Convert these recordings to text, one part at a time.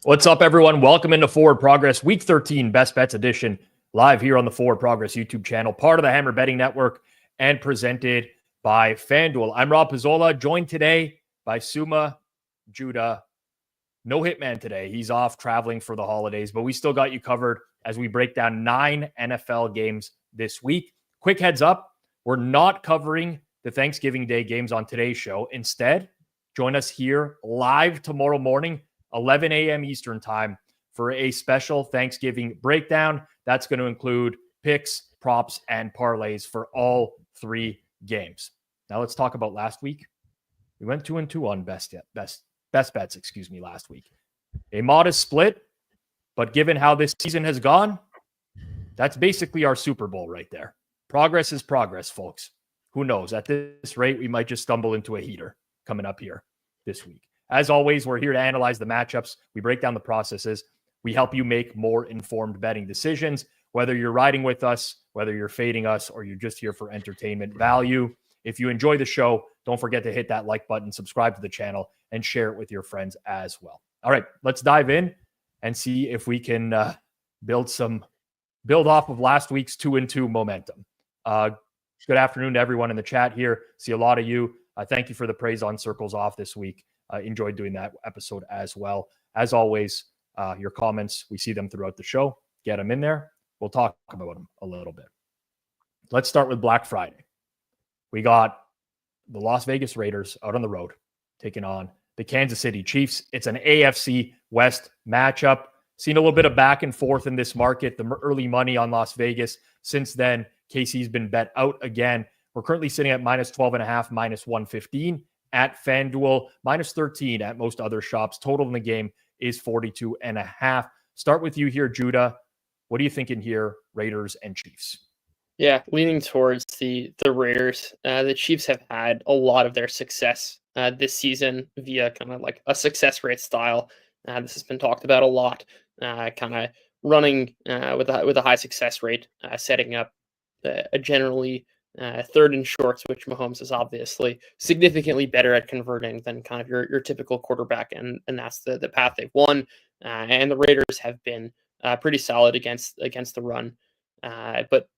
What's up, everyone? Welcome into Forward Progress, Week 13 Best Bets Edition, live here on the Forward Progress YouTube channel, part of the Hammer Betting Network, and presented by Fanduel. I'm Rob Pizzola, joined today by Suma, Judah. No Hitman today. He's off traveling for the holidays, but we still got you covered as we break down 9 NFL games this week. Quick heads up, we're not covering the Thanksgiving Day games on today's show. Instead, join us here live tomorrow morning, 11 a.m. Eastern time, for a special Thanksgiving breakdown. That's going to include picks, props, and parlays for all 3 games. Now let's talk about last week. We went 2-2 on best bets, last week. A modest split, but given how this season has gone, that's basically our Super Bowl right there. Progress is progress, folks. Who knows? At this rate, we might just stumble into a heater coming up here this week. As always, we're here to analyze the matchups. We break down the processes. We help you make more informed betting decisions, whether you're riding with us, whether you're fading us, or you're just here for entertainment value. If you enjoy the show, don't forget to hit that like button, subscribe to the channel, and share it with your friends as well. All right, let's dive in and see if we can build off of last week's 2-2 momentum. Good afternoon to everyone in the chat here. See a lot of you. Thank you for the praise on Circles Off this week. Enjoyed doing that episode as well. As always, your comments, we see them throughout the show. Get them in there. We'll talk about them a little bit. Let's start with Black Friday. We got the Las Vegas Raiders out on the road taking on the Kansas City Chiefs. It's an AFC West matchup. Seen a little bit of back and forth in this market. The early money on Las Vegas. Since then, KC's been bet out again. We're currently sitting at minus 12.5, minus 115 at Fanduel, minus 13 at most other shops. Total in the game is 42.5. Start with you here, Judah. What are you thinking here, Raiders and Chiefs? Yeah, leaning towards the Raiders. The Chiefs have had a lot of their success this season via kind of like a success rate style. This has been talked about a lot, kind of running with a high success rate, setting up a generally third and shorts, which Mahomes is obviously significantly better at converting than kind of your typical quarterback, and that's the path they've won. And the Raiders have been pretty solid against the run, but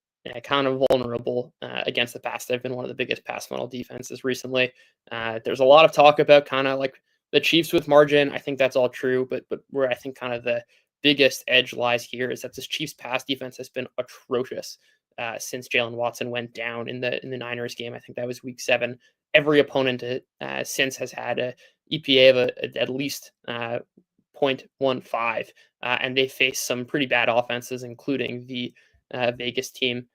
kind of vulnerable against the pass. They've been one of the biggest pass funnel defenses recently. There's a lot of talk about kind of like the Chiefs with margin. I think that's all true, but where I think kind of the biggest edge lies here is that this Chiefs pass defense has been atrocious since Jalen Watson went down in the Niners game. I think that was week 7. Every opponent since has had a EPA of at least 0.15, and they face some pretty bad offenses, including the Vegas team.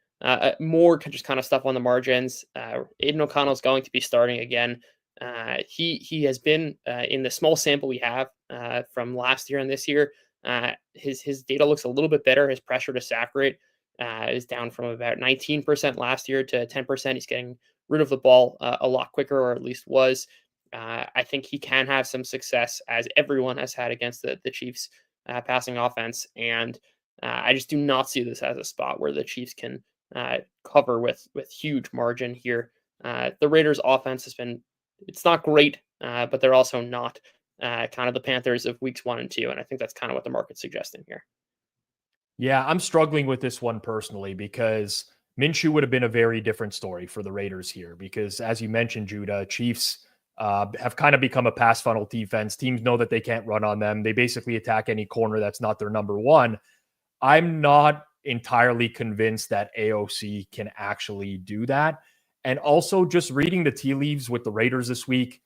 More just kind of stuff on the margins. Aiden O'Connell is going to be starting again. He has been in the small sample we have from last year and this year. His data looks a little bit better. His pressure to sack rate is down from about 19% last year to 10%. He's getting rid of the ball a lot quicker, or at least was. I think he can have some success, as everyone has had against the Chiefs passing offense. And I just do not see this as a spot where the Chiefs can cover with huge margin here. The Raiders offense it's not great, but they're also not kind of the Panthers of weeks 1 and 2. And I think that's kind of what the market's suggesting here. Yeah, I'm struggling with this one personally because Minshew would have been a very different story for the Raiders here because, as you mentioned, Judah, Chiefs have kind of become a pass funnel defense. Teams know that they can't run on them. They basically attack any corner that's not their number one. I'm not entirely convinced that AOC can actually do that. And also just reading the tea leaves with the Raiders this week,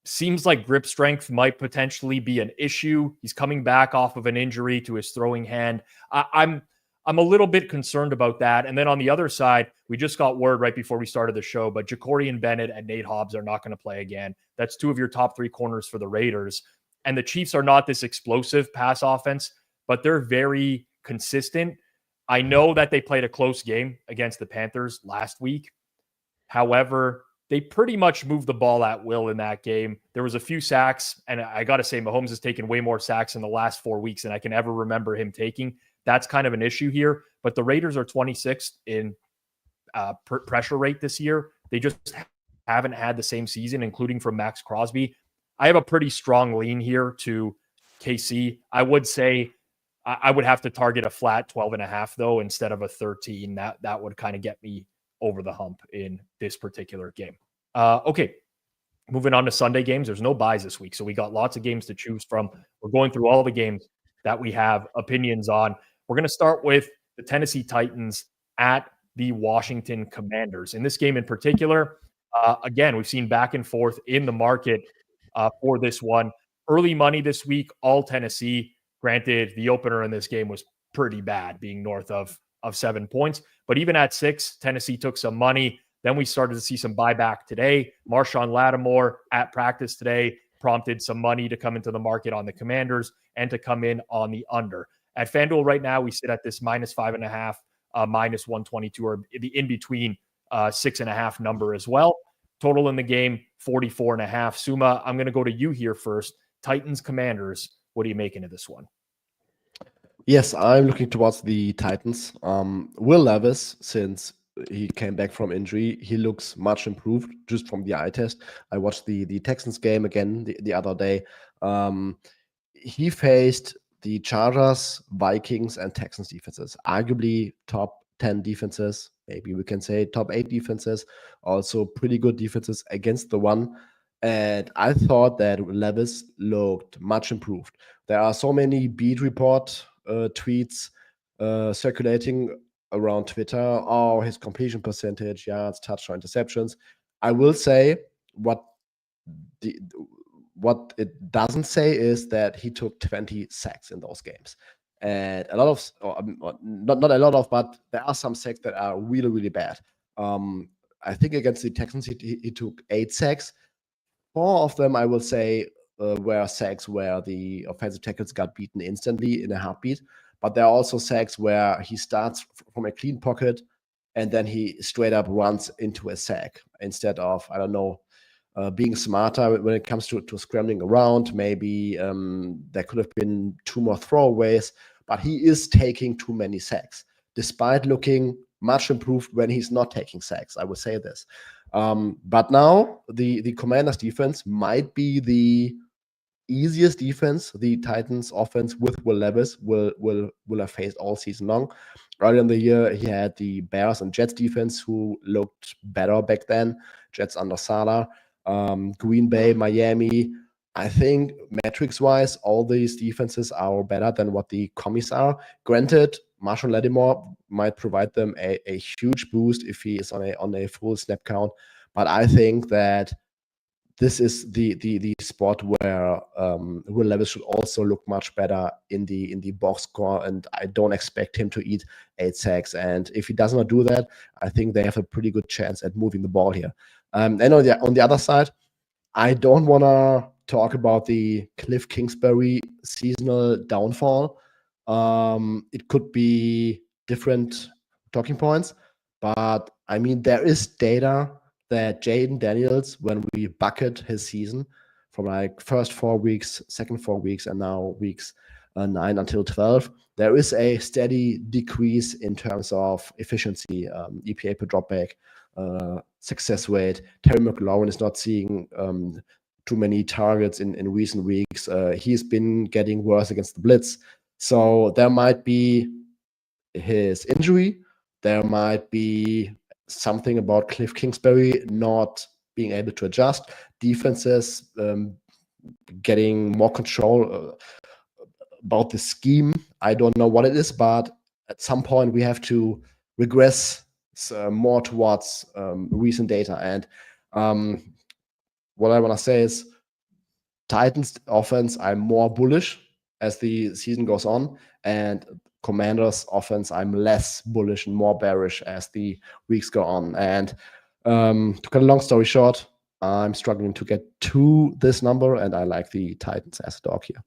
seems like grip strength might potentially be an issue. He's coming back off of an injury to his throwing hand. I'm a little bit concerned about that. And then on the other side, we just got word right before we started the show, but Jacorian Bennett and Nate Hobbs are not going to play again. That's 2 of your top 3 corners for the Raiders. And the Chiefs are not this explosive pass offense, but they're very consistent. I know that they played a close game against the Panthers last week. However, they pretty much moved the ball at will in that game. There was a few sacks, and I got to say, Mahomes has taken way more sacks in the last 4 weeks than I can ever remember him taking. That's kind of an issue here. But the Raiders are 26th in pressure rate this year. They just haven't had the same season, including from Max Crosby. I have a pretty strong lean here to KC. I would say I would have to target a flat 12.5 though, instead of a 13. That would kind of get me over the hump in this particular game. Okay. Moving on to Sunday games. There's no buys this week, so we got lots of games to choose from. We're going through all the games that we have opinions on. We're going to start with the Tennessee Titans at the Washington Commanders. In this game in particular, again, we've seen back and forth in the market for this one. Early money this week, all Tennessee. Granted, the opener in this game was pretty bad, being north of 7 points. But even at 6, Tennessee took some money. Then we started to see some buyback today. Marshawn Lattimore at practice today prompted some money to come into the market on the Commanders and to come in on the under. At FanDuel right now, we sit at this -5.5, -122, or the in-between 6.5 number as well. Total in the game, 44.5. Suma, I'm going to go to you here first. Titans, Commanders, what are you making of this one? Yes, I'm looking towards the Titans. Will Levis, since he came back from injury, he looks much improved just from the eye test. I watched the Texans game again the other day. He faced the Chargers, Vikings, and Texans defenses, arguably top 10 defenses. Maybe we can say top 8 defenses, also pretty good defenses against the one. And I thought that Levis looked much improved. There are so many beat report tweets circulating around Twitter. Oh, his completion percentage, yards, touchdown, interceptions. I will say what it doesn't say is that he took 20 sacks in those games. And a lot of, not a lot of, but there are some sacks that are really, really bad. I think against the Texans, he took 8 sacks. 4 of them, I will say, were sacks where the offensive tackles got beaten instantly in a heartbeat. But there are also sacks where he starts from a clean pocket and then he straight up runs into a sack instead of, I don't know, being smarter when it comes to scrambling around. Maybe there could have been 2 more throwaways, but he is taking too many sacks, despite looking much improved when he's not taking sacks. I would say this. But now the Commanders defense might be the easiest defense the Titans offense with Will Levis will have faced all season long. Earlier in the year, he had the Bears and Jets defense who looked better back then. Jets under Salah, Green Bay, Miami. I think metrics-wise, all these defenses are better than what the commies are. Granted, Marshawn Lattimore might provide them a huge boost if he is on a full snap count, but I think that this is the spot where Will Levis should also look much better in the box score, and I don't expect him to eat 8 sacks. And if he does not do that, I think they have a pretty good chance at moving the ball here. And on the other side, I don't want to talk about the Cliff Kingsbury seasonal downfall. It could be different talking points, but I mean, there is data that Jaden Daniels, when we bucket his season from like first 4 weeks, second 4 weeks, and now weeks 9 until 12, there is a steady decrease in terms of efficiency, EPA per dropback, success rate. Terry McLaurin is not seeing too many targets in recent weeks. He's been getting worse against the blitz. So there might be his injury. There might be something about Cliff Kingsbury not being able to adjust. Defenses getting more control about the scheme. I don't know what it is, but at some point we have to regress more towards recent data. And what I want to say is Titans offense, I'm more bullish as the season goes on, and Commanders offense, I'm less bullish and more bearish as the weeks go on. And to cut a long story short, I'm struggling to get to this number, and I like the Titans as a dog here.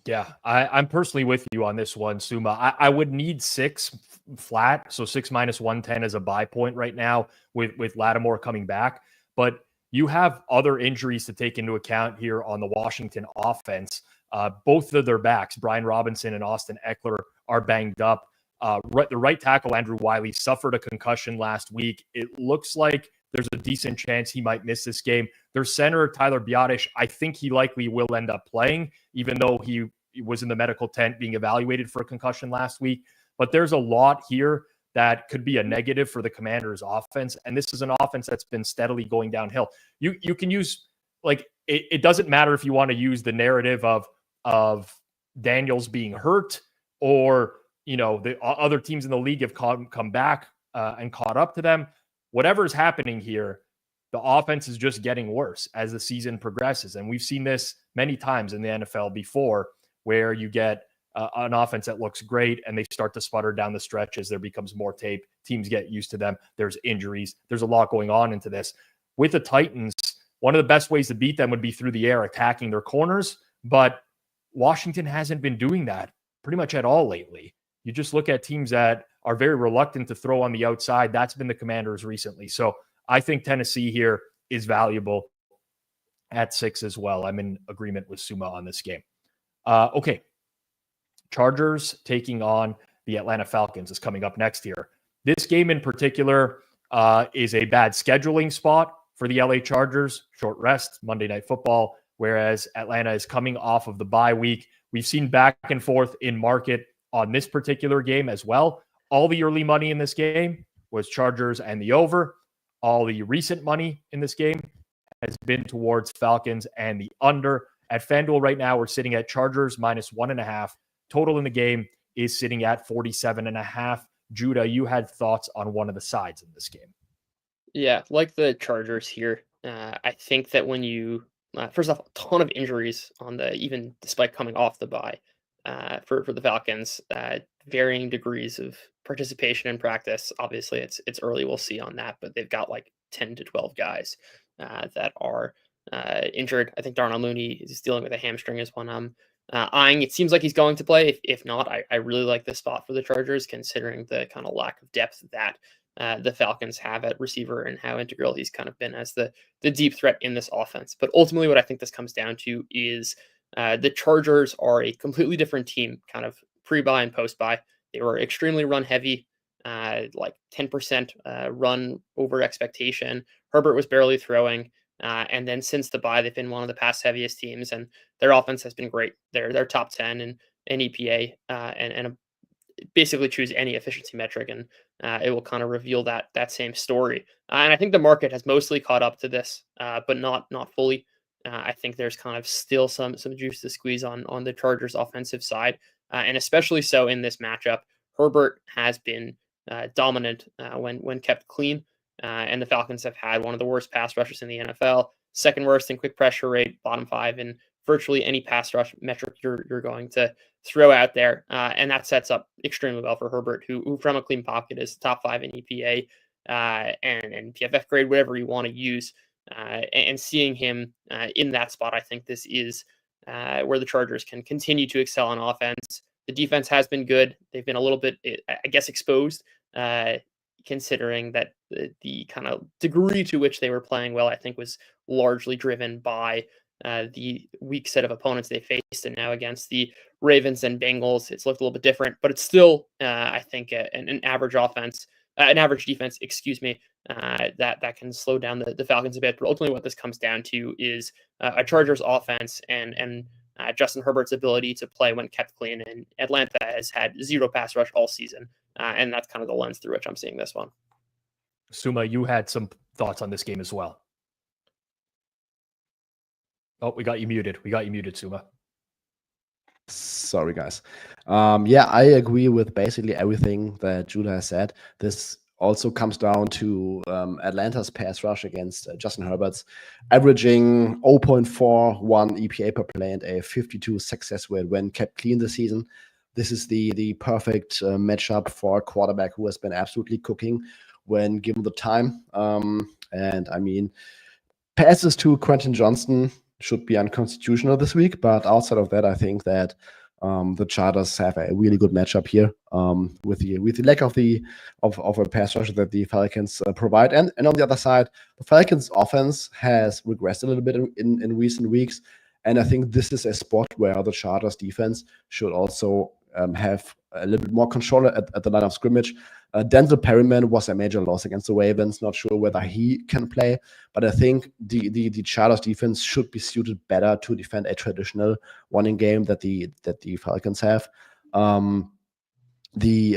Yeah, I'm personally with you on this one, Suma. I would need 6 flat, so 6 minus 110 as a buy point right now with Lattimore coming back. But you have other injuries to take into account here on the Washington offense. Both of their backs, Brian Robinson and Austin Eckler, are banged up. The right tackle, Andrew Wiley, suffered a concussion last week. It looks like there's a decent chance he might miss this game. Their center, Tyler Biotish, I think he likely will end up playing, even though he was in the medical tent being evaluated for a concussion last week. But there's a lot here that could be a negative for the Commanders' offense. And this is an offense that's been steadily going downhill. You can use, like, it doesn't matter if you want to use the narrative of Daniels being hurt, or, you know, the other teams in the league have come back and caught up to them. Whatever's happening here, the offense is just getting worse as the season progresses. And we've seen this many times in the NFL before, where you get an offense that looks great and they start to sputter down the stretch as there becomes more tape. Teams get used to them. There's injuries. There's a lot going on into this. With the Titans, one of the best ways to beat them would be through the air, attacking their corners. But Washington hasn't been doing that pretty much at all lately. You just look at teams that are very reluctant to throw on the outside. That's been the Commanders recently. So I think Tennessee here is valuable at 6 as well. I'm in agreement with Suma on this game. Okay. Chargers taking on the Atlanta Falcons is coming up next year. This game in particular is a bad scheduling spot for the LA Chargers. Short rest, Monday Night Football, whereas Atlanta is coming off of the bye week. We've seen back and forth in market on this particular game as well. All the early money in this game was Chargers and the over. All the recent money in this game has been towards Falcons and the under. At Fanduel right now, we're sitting at Chargers -1.5. Total in the game is sitting at 47.5. Judah, you had thoughts on one of the sides in this game. Yeah, like the Chargers here. I think that when you first off, a ton of injuries on even despite coming off the bye for the Falcons, varying degrees of participation in practice. Obviously, it's early. We'll see on that, but they've got like 10 to 12 guys that are injured. I think Darnell Mooney is dealing with a hamstring is one I'm eyeing. It seems like he's going to play. If not, I really like this spot for the Chargers, considering the kind of lack of depth that the Falcons have at receiver and how integral he's kind of been as the deep threat in this offense. But ultimately, what I think this comes down to is the Chargers are a completely different team, kind of pre-bye and post-bye. They were extremely run heavy, like 10% run over expectation. Herbert was barely throwing. And then since the bye, they've been one of the pass heaviest teams, and their offense has been great. They're top 10 in EPA, and basically choose any efficiency metric, and it will kind of reveal that same story. And I think the market has mostly caught up to this, but not fully. I think there's kind of still some juice to squeeze on the Chargers offensive side, and especially so in this matchup. Herbert has been dominant when kept clean. And the Falcons have had one of the worst pass rushers in the NFL, second worst in quick pressure rate, bottom 5 in virtually any pass rush metric you're going to throw out there. And that sets up extremely well for Herbert, who from a clean pocket is top 5 in EPA and PFF grade, whatever you want to use. And seeing him in that spot, I think this is where the Chargers can continue to excel on offense. The defense has been good. They've been a little bit, I guess, exposed, considering that the kind of degree to which they were playing well, I think, was largely driven by the weak set of opponents they faced. And now against the Ravens and Bengals, it's looked a little bit different, but it's still, I think, an average offense, an average defense, that can slow down the Falcons a bit. But ultimately what this comes down to is a Chargers offense and Justin Herbert's ability to play when kept clean. And Atlanta has had 0 pass rush all season. And that's kind of the lens through which I'm seeing this one. Suma, you had some thoughts on this game as well. Oh, we got you muted. Suma. Sorry, guys. Yeah, I agree with basically everything that Judah has said. This also comes down to Atlanta's pass rush against Justin Herbert's, averaging 0.41 EPA per play and a 52 success rate when kept clean this season. This is the perfect matchup for a quarterback who has been absolutely cooking when given the time. And I mean, passes to Quentin Johnston should be unconstitutional this week, but outside of that, I think that the Chargers have a really good matchup here with the lack of a pass rusher that the Falcons provide. And on the other side, the Falcons offense has regressed a little bit in recent weeks. And I think this is a spot where the Chargers defense should also have a little bit more control at the line of scrimmage. Denzel Perryman was a major loss against the Ravens. Not sure whether he can play, but I think the Chargers defense should be suited better to defend a traditional running game that the Falcons have. The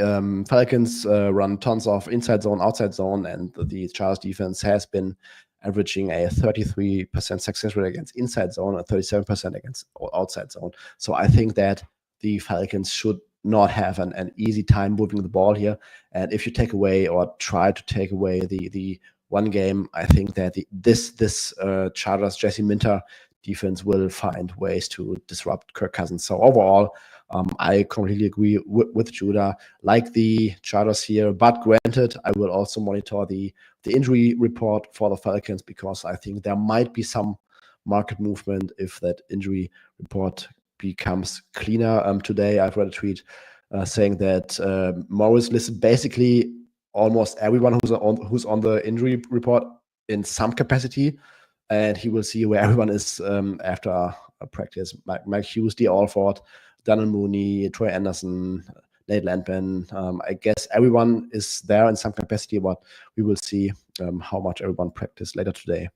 Falcons run tons of inside zone, outside zone, and the Chargers defense has been averaging a 33% success rate against inside zone and 37% against outside zone. So I think that the Falcons should not have an easy time moving the ball here. And if you take away or try to take away the one game, I think that this Chargers Jesse Minter defense will find ways to disrupt Kirk Cousins. So overall, I completely agree with Judah. Like the Chargers here, but granted, I will also monitor the injury report for the Falcons, because I think there might be some market movement if that injury report becomes cleaner. Today, I've read a tweet saying that Morris listed basically almost everyone who's on the injury report in some capacity, and he will see where everyone is after a practice. Mike Hughes, D. Alford, Donald Mooney, Troy Anderson, Nate Landman. I guess everyone is there in some capacity, but we will see how much everyone practiced later today.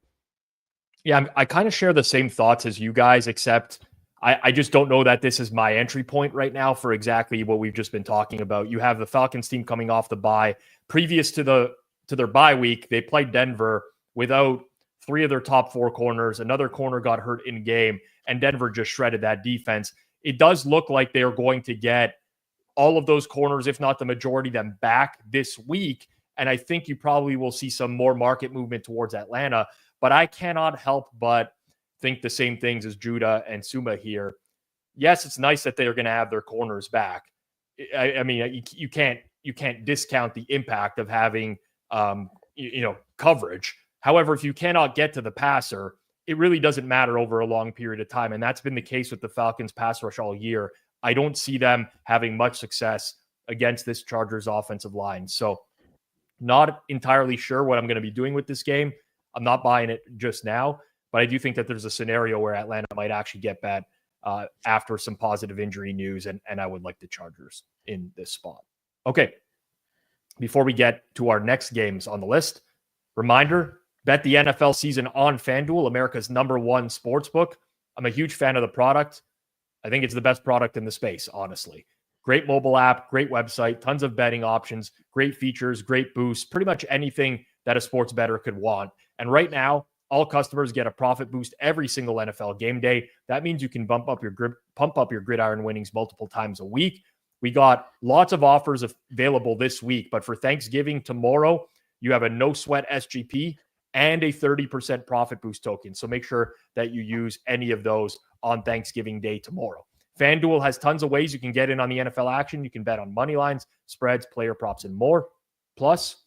Yeah, I kind of share the same thoughts as you guys, except I just don't know that this is my entry point right now for exactly what we've just been talking about. You have the Falcons team coming off the bye. Previous to their bye week, they played Denver without 3 of their top 4 corners. Another corner got hurt in game, and Denver just shredded that defense. It does look like they are going to get all of those corners, if not the majority of them, back this week. And I think you probably will see some more market movement towards Atlanta. But I cannot help but think the same things as Judah and Suma here. Yes, it's nice that they're going to have their corners back. I mean, you can't discount the impact of having coverage. However, if you cannot get to the passer, it really doesn't matter over a long period of time. And that's been the case with the Falcons pass rush all year. I don't see them having much success against this Chargers offensive line. So not entirely sure what I'm going to be doing with this game. I'm not buying it just now, but I do think that there's a scenario where Atlanta might actually get bad after some positive injury news, and I would like the Chargers in this spot. Okay, before we get to our next games on the list, reminder, bet the NFL season on Fanduel, America's #1 sportsbook. I'm a huge fan of the product. I think it's the best product in the space, honestly. Great mobile app, great website, tons of betting options, great features, great boosts, pretty much anything that a sports bettor could want. And right now, all customers get a profit boost every single NFL game day. That means you can pump up your gridiron winnings multiple times a week. We got lots of offers available this week, but for Thanksgiving tomorrow, you have a no sweat SGP and a 30% profit boost token. So make sure that you use any of those on Thanksgiving Day tomorrow. FanDuel has tons of ways you can get in on the NFL action. You can bet on money lines, spreads, player props, and more. Plus,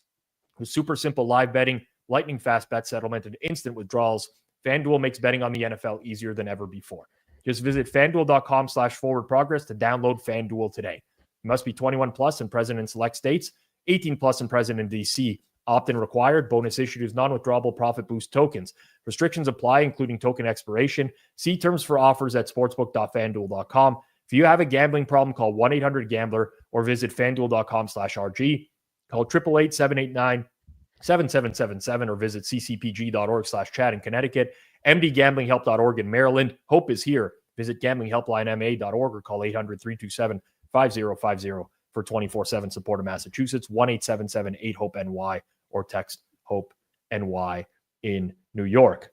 with super simple live betting, lightning fast bet settlement, and instant withdrawals, FanDuel makes betting on the NFL easier than ever before. Just visit fanduel.com/forwardprogress to download FanDuel today. You must be 21 plus and present in select states, 18 plus and present in DC. Opt-in required. Bonus issued as non-withdrawable profit boost tokens. Restrictions apply, including token expiration. See terms for offers at sportsbook.fanduel.com. If you have a gambling problem, call 1-800-GAMBLER or visit fanduel.com/RG. Call 888-789-7777 or visit ccpg.org/chat in Connecticut. mdgamblinghelp.org in Maryland. Hope is here. Visit gamblinghelplinema.org or call 800-327-5050 for 24/7 support in Massachusetts, 1-877-8-HOPE-NY, or text HOPE-NY in New York.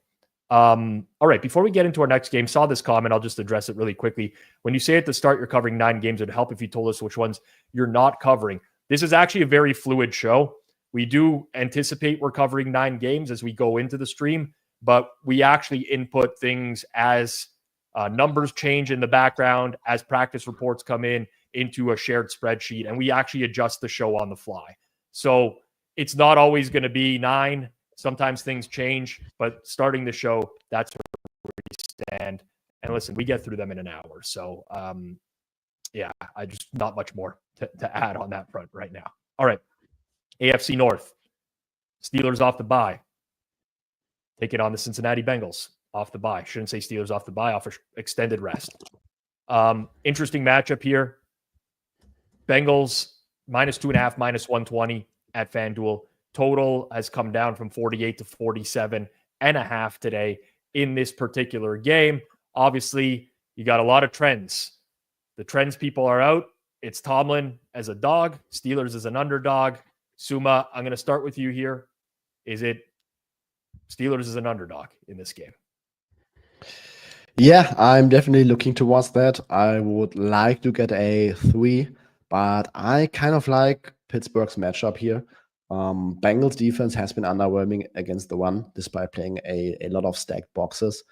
All right, before we get into our next game, saw this comment. I'll just address it really quickly. When you say at the start you're covering 9 games, it would help if you told us which ones you're not covering. This is actually a very fluid show. We do anticipate we're covering 9 games as we go into the stream, but we actually input things as numbers change in the background, as practice reports come in into a shared spreadsheet, and we actually adjust the show on the fly. So it's not always going to be 9. Sometimes things change, but starting the show, that's where we stand. And listen, we get through them in an hour. So, I just not much more to add on that front right now. All right. AFC North. Steelers off the bye. Taking on the Cincinnati Bengals off the bye. Shouldn't say Steelers off the bye, off extended rest. Interesting matchup here. Bengals -2.5, -120 at Fanduel. Total has come down from 48 to 47.5 today in this particular game. Obviously, you got a lot of trends. The trends people are out. It's Tomlin as a dog, Steelers as an underdog. Suma, I'm going to start with you here. Is it Steelers as an underdog in this game? Yeah, I'm definitely looking towards that. I would like to get a 3, but I kind of like Pittsburgh's matchup here. Bengals defense has been underwhelming against the run, despite playing a lot of stacked boxes.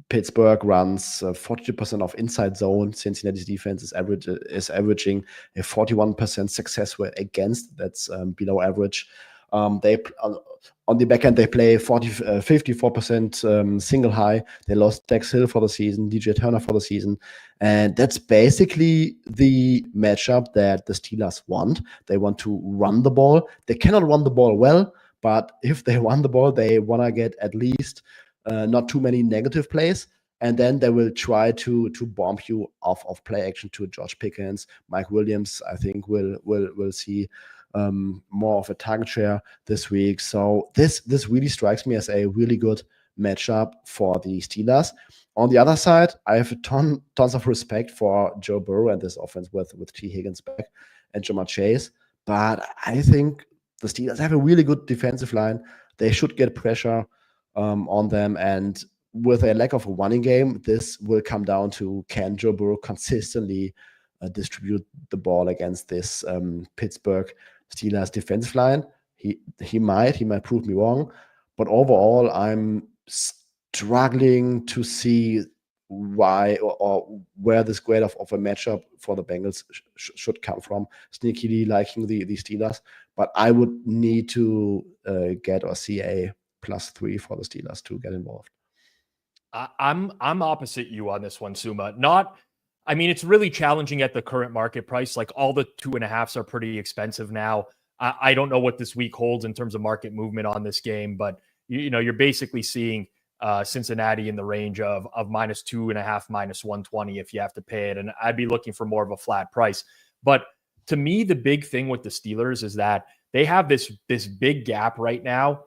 Pittsburgh runs 42% of inside zone. Cincinnati's defense is averaging a 41% success rate against. That's below average. They on the back end, they play 54% single high. They lost Dex Hill for the season, DJ Turner for the season. And that's basically the matchup that the Steelers want. They want to run the ball. They cannot run the ball well, but if they run the ball, they want to get at least not too many negative plays. And then they will try to bomb you off of play action to Josh Pickens. Mike Williams, I think, will see more of a target share this week. So this really strikes me as a really good matchup for the Steelers. On the other side, I have tons of respect for Joe Burrow and this offense with T. Higgins back and Jamar Chase. But I think the Steelers have a really good defensive line. They should get pressure on them. And with a lack of a running game, this will come down to, can Joe Burrow consistently distribute the ball against this Pittsburgh Steelers defensive line? He might prove me wrong, but overall, I'm struggling to see why or where this grade of a matchup for the Bengals should come from. Sneakily liking the Steelers, but I would need to get or see a +3 for the Steelers to get involved. I'm opposite you on this one, Suma. I mean, it's really challenging at the current market price. Like, all the 2.5s are pretty expensive now. I don't know what this week holds in terms of market movement on this game, but you're basically seeing Cincinnati in the range of -2.5, -120 if you have to pay it. And I'd be looking for more of a flat price. But to me, the big thing with the Steelers is that they have this big gap right now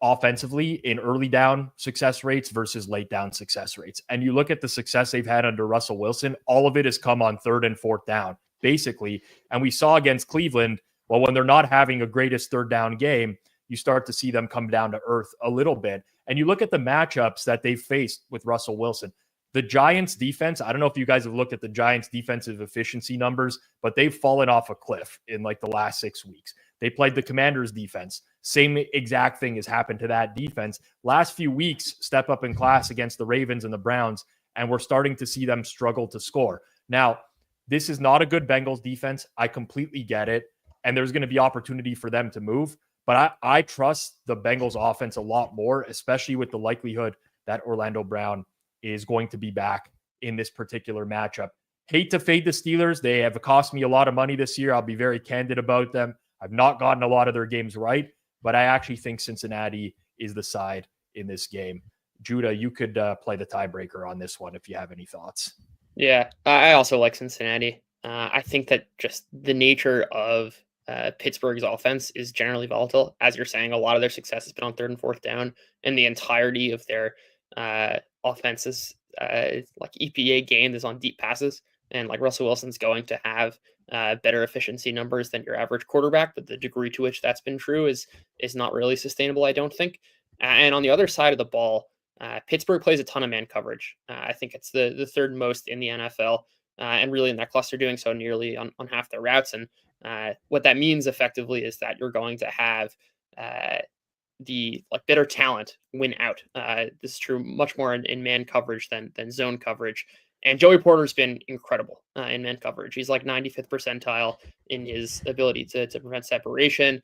offensively in early down success rates versus late down success rates. And you look at the success they've had under Russell Wilson, all of it has come on 3rd and 4th down, basically. And we saw against Cleveland, well, when they're not having a greatest 3rd down game, you start to see them come down to earth a little bit. And you look at the matchups that they've faced with Russell Wilson. The Giants defense, I don't know if you guys have looked at the Giants defensive efficiency numbers, but they've fallen off a cliff in like the last 6 weeks. They played the Commanders defense. Same exact thing has happened to that defense. Last few weeks, step up in class against the Ravens and the Browns, and we're starting to see them struggle to score. Now, this is not a good Bengals defense. I completely get it. And there's going to be opportunity for them to move. But I trust the Bengals offense a lot more, especially with the likelihood that Orlando Brown is going to be back in this particular matchup. Hate to fade the Steelers. They have cost me a lot of money this year. I'll be very candid about them. I've not gotten a lot of their games right, but I actually think Cincinnati is the side in this game. Judah, you could play the tiebreaker on this one if you have any thoughts. Yeah, I also like Cincinnati. I think that just the nature of Pittsburgh's offense is generally volatile. As you're saying, a lot of their success has been on 3rd and 4th down, and the entirety of their offenses, like EPA gained, is on deep passes. And like Russell Wilson's going to have better efficiency numbers than your average quarterback, but the degree to which that's been true is not really sustainable, I don't think. And on the other side of the ball, Pittsburgh plays a ton of man coverage. I think it's the 3rd most in the NFL, and really in that cluster doing so nearly on half their routes. And what that means effectively is that you're going to have the better talent win out. This is true much more in man coverage than zone coverage. And Joey Porter's been incredible in man coverage. He's like 95th percentile in his ability to prevent separation.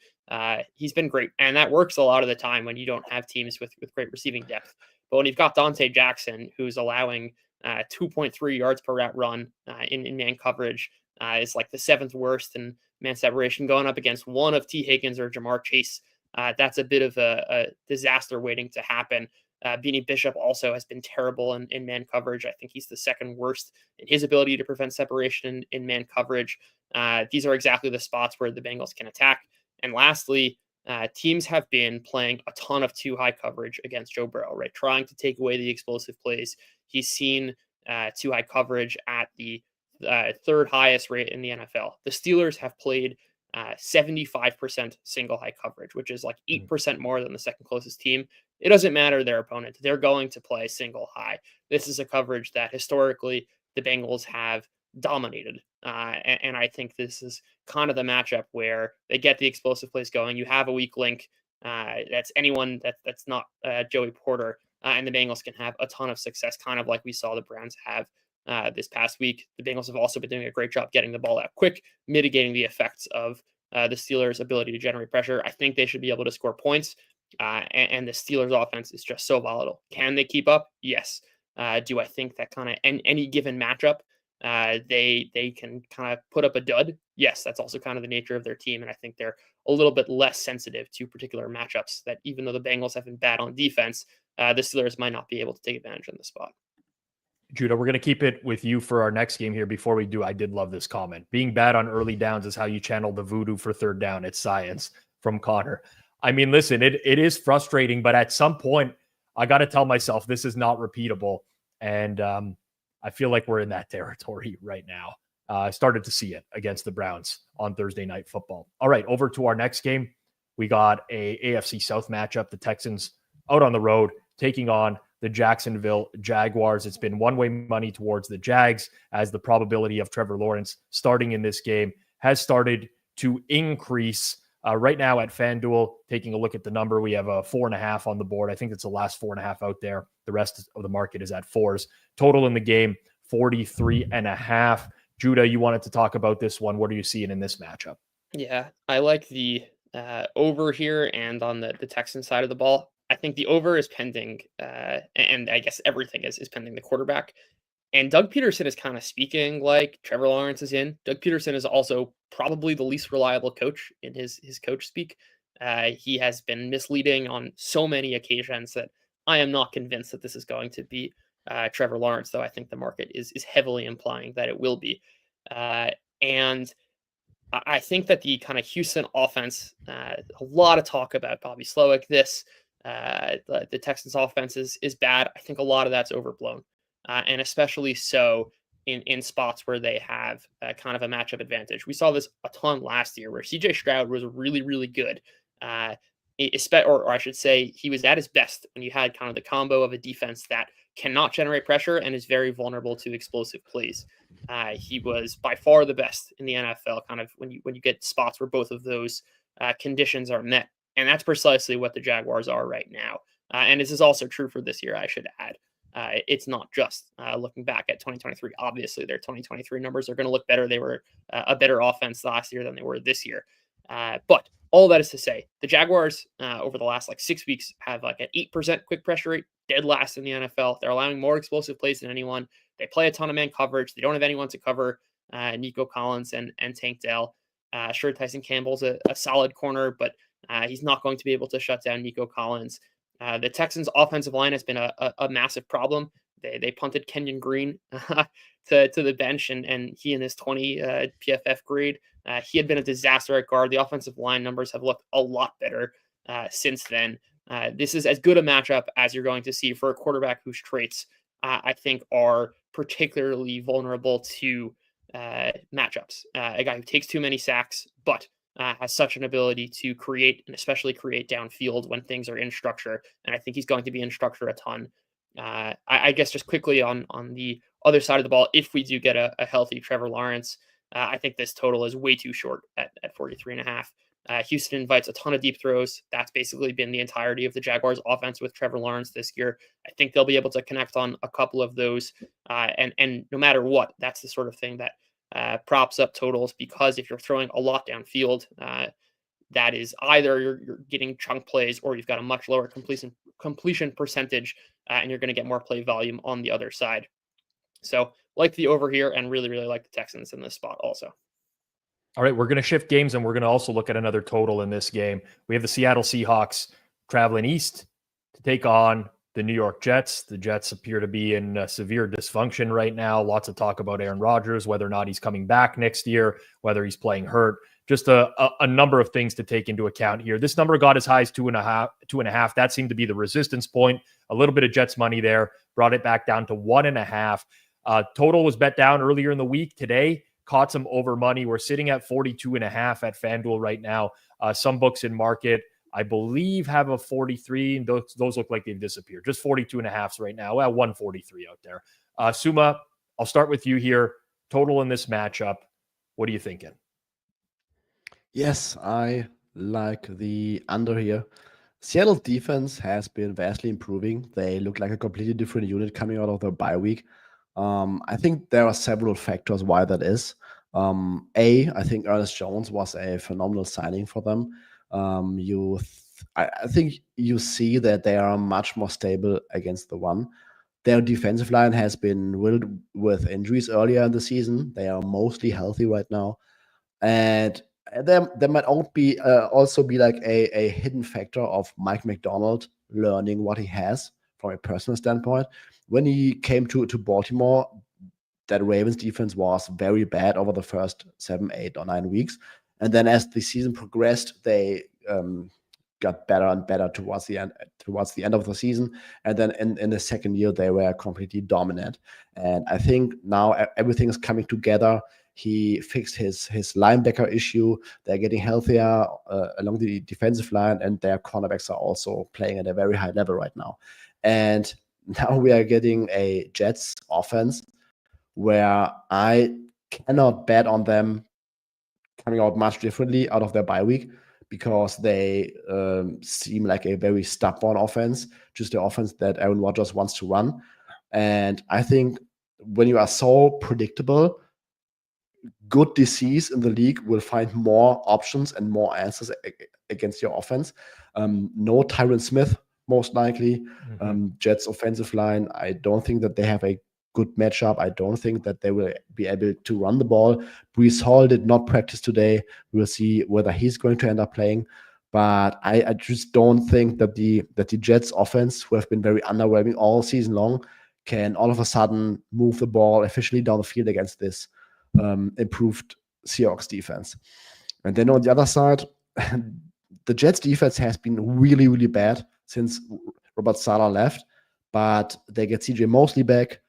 He's been great. And that works a lot of the time when you don't have teams with great receiving depth. But when you've got Dante Jackson, who's allowing 2.3 yards per route run in man coverage, is like the 7th worst in man separation, going up against one of T. Higgins or Jamar Chase, that's a bit of a disaster waiting to happen. Beanie Bishop also has been terrible in man coverage. I think he's the second worst in his ability to prevent separation in man coverage. These are exactly the spots where the Bengals can attack. And lastly, teams have been playing a ton of too high coverage against Joe Burrow, right? Trying to take away the explosive plays. He's seen too high coverage at the third highest rate in the NFL. The Steelers have played 75% single high coverage, which is like 8% more than the second closest team. It doesn't matter their opponent. They're going to play single high. This is a coverage that historically the Bengals have dominated. And I think this is kind of the matchup where they get the explosive plays going. You have a weak link. That's anyone that's not Joey Porter. And the Bengals can have a ton of success, kind of like we saw the Browns have this past week. The Bengals have also been doing a great job getting the ball out quick, mitigating the effects of the Steelers' ability to generate pressure. I think they should be able to score points. And the Steelers' offense is just so volatile. Can they keep up? Yes. Do I think that kind of any given matchup, they can kind of put up a dud? Yes, that's also kind of the nature of their team. And I think they're a little bit less sensitive to particular matchups that even though the Bengals have been bad on defense, the Steelers might not be able to take advantage in the spot. Judah, we're going to keep it with you for our next game here. Before we do, I did love this comment. Being bad on early downs is how you channel the voodoo for third down. It's science, from Connor. I mean, listen, it is frustrating, but at some point, I got to tell myself this is not repeatable. And I feel like we're in that territory right now. I started to see it against the Browns on Thursday Night Football. All right, over to our next game. We got a AFC South matchup. The Texans out on the road taking on the Jacksonville Jaguars. It's been one-way money towards the Jags as the probability of Trevor Lawrence starting in this game has started to increase. Right now at Fanduel, taking a look at the number, we have a 4.5 on the board. I think it's the last 4.5 out there. The rest of the market is at 4s. Total in the game, 43.5. Judah, you wanted to talk about this one. What are you seeing in this matchup? Yeah, I like the over here and on the Texan side of the ball. I think the over is pending, and I guess everything is pending the quarterback. And Doug Peterson is kind of speaking like Trevor Lawrence is in. Doug Peterson is also probably the least reliable coach in his coach speak. He has been misleading on so many occasions that I am not convinced that this is going to be Trevor Lawrence, though I think the market is heavily implying that it will be. And I think that the kind of Houston offense, a lot of talk about Bobby Slowick. The Texans offense is bad. I think a lot of that's overblown. And especially so in spots where they have kind of a matchup advantage. We saw this a ton last year where CJ Stroud was really, really good. Or I should say he was at his best when you had kind of the combo of a defense that cannot generate pressure and is very vulnerable to explosive plays. He was by far the best in the NFL kind of when you get spots where both of those conditions are met. And that's precisely what the Jaguars are right now. And this is also true for this year, I should add. It's not just looking back at 2023. Obviously, their 2023 numbers are going to look better. They were a better offense last year than they were this year. But all that is to say, the Jaguars over the last 6 weeks have an 8% quick pressure rate, dead last in the NFL. They're allowing more explosive plays than anyone. They play a ton of man coverage. They don't have anyone to cover Nico Collins and Tank Dell. Sure, Tyson Campbell's a solid corner, but he's not going to be able to shut down Nico Collins. The Texans' offensive line has been a massive problem. They punted Kenyon Green to the bench, and he in his 20 PFF grade, he had been a disaster at guard. The offensive line numbers have looked a lot better since then. This is as good a matchup as you're going to see for a quarterback whose traits I think are particularly vulnerable to matchups. A guy who takes too many sacks, but has such an ability to create and especially create downfield when things are in structure. And I think he's going to be in structure a ton. I guess just quickly on the other side of the ball, if we do get a healthy Trevor Lawrence, I think this total is way too short at 43.5. Houston invites a ton of deep throws. That's basically been the entirety of the Jaguars offense with Trevor Lawrence this year. I think they'll be able to connect on a couple of those. And no matter what, that's the sort of thing that props up totals, because if you're throwing a lot downfield, that is either you're getting chunk plays or you've got a much lower completion percentage, and you're going to get more play volume on the other side. So like the over here, and really, really like the Texans in this spot also. All right, we're going to shift games, and we're going to also look at another total in this game. We have the Seattle Seahawks traveling east to take on the New York Jets. The Jets appear to be in severe dysfunction right now. Lots of talk about Aaron Rodgers, whether or not he's coming back next year, whether he's playing hurt. Just a number of things to take into account here. This number got as high as 2.5. That seemed to be the resistance point. A little bit of Jets money there, brought it back down to 1.5. Total was bet down earlier in the week. Today, caught some over money. We're sitting at 42.5 at FanDuel right now. Some books in market, I believe, have a 43. And those look like they've disappeared. Just 42.5s right now. 143 out there. Suma, I'll start with you here. Total in this matchup. What are you thinking? Yes, I like the under here. Seattle's defense has been vastly improving. They look like a completely different unit coming out of their bye week. I think there are several factors why that is. I think Ernest Jones was a phenomenal signing for them. I think you see that they are much more stable against the run. Their defensive line has been riddled with injuries earlier in the season. They are mostly healthy right now. And there might also be like a hidden factor of Mike McDonald learning what he has from a personal standpoint. When he came to Baltimore, that Ravens defense was very bad over the first 7, 8, or 9 weeks. And then as the season progressed, they got better and better towards the end of the season. And then in the second year, they were completely dominant. And I think now everything is coming together. He fixed his linebacker issue. They're getting healthier along the defensive line, and their cornerbacks are also playing at a very high level right now. And now we are getting a Jets offense where I cannot bet on them coming out much differently out of their bye week, because they seem like a very stubborn offense, just the offense that Aaron Rodgers wants to run. And I think when you are so predictable, good DCs in the league will find more options and more answers against your offense. No Tyron Smith, most likely. Jets offensive line, I don't think that they have a good matchup. I don't think that they will be able to run the ball. Breece Hall did not practice today. We'll see whether he's going to end up playing. But I just don't think that the Jets offense, who have been very underwhelming all season long, can all of a sudden move the ball efficiently down the field against this improved Seahawks defense. And then on the other side, the Jets defense has been really, really bad since Robert Saleh left, but they get CJ Mosley back,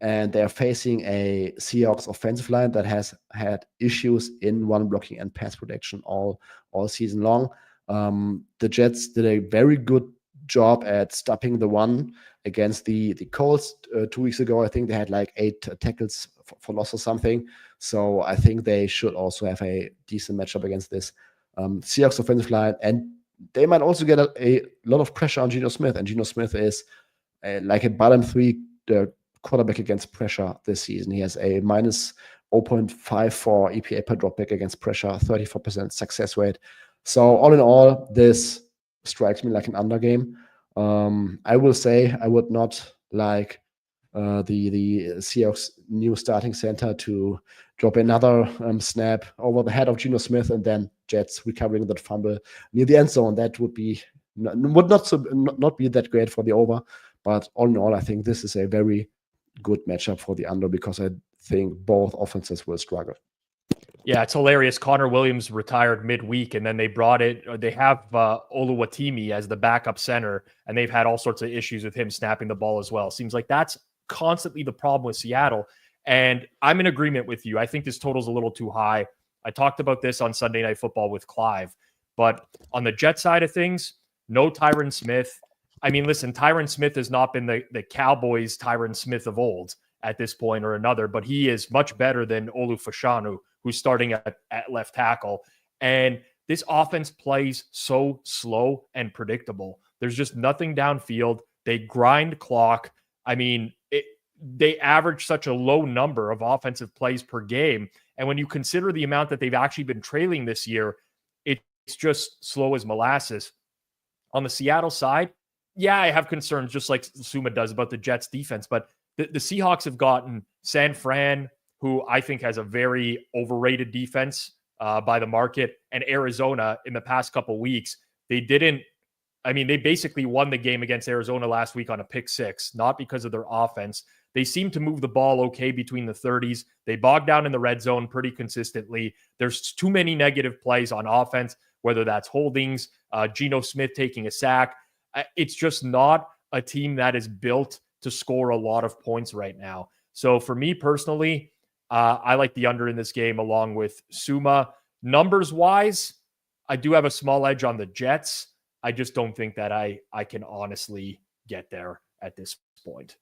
and they're facing a Seahawks offensive line that has had issues in run blocking and pass protection all season long. The Jets did a very good job at stopping the run against the Colts 2 weeks ago. I think they had like 8 tackles for loss or something. So I think they should also have a decent matchup against this Seahawks offensive line. And they might also get a lot of pressure on Geno Smith. And Geno Smith is like a bottom 3 quarterback against pressure this season. He has a minus 0.54 EPA per dropback against pressure, 34% success rate. So all in all, this strikes me like an under game. I will say I would not like the Seahawks new starting center to drop another snap over the head of Geno Smith and then Jets recovering that fumble near the end zone. That would not be that great for the over. But all in all, I think this is a very good matchup for the under, because I think both offenses will struggle. Yeah, it's hilarious. Connor Williams retired midweek, and then they have Oluwatimi as the backup center, and they've had all sorts of issues with him snapping the ball as well. Seems like that's constantly the problem with Seattle. And I'm in agreement with you. I think this total's a little too high. I talked about this on Sunday Night Football with Clive. But on the Jet side of things, no Tyron Smith. I mean, listen, Tyron Smith has not been the Cowboys Tyron Smith of old at this point or another, but he is much better than Olu Fashanu, who's starting at left tackle. And this offense plays so slow and predictable. There's just nothing downfield. They grind clock. I mean, they average such a low number of offensive plays per game. And when you consider the amount that they've actually been trailing this year, it's just slow as molasses. On the Seattle side, yeah, I have concerns, just like Suma does, about the Jets defense. But the Seahawks have gotten San Fran, who I think has a very overrated defense by the market, and Arizona in the past couple weeks. They didn't I mean, they basically won the game against Arizona last week on a pick six, not because of their offense. They seem to move the ball okay between the 30s. They bog down in the red zone pretty consistently. There's too many negative plays on offense, whether that's holdings, Geno Smith taking a sack. It's just not a team that is built to score a lot of points right now. So for me personally, I like the under in this game along with Suma. Numbers-wise, I do have a small edge on the Jets. I just don't think that I can honestly get there at this point.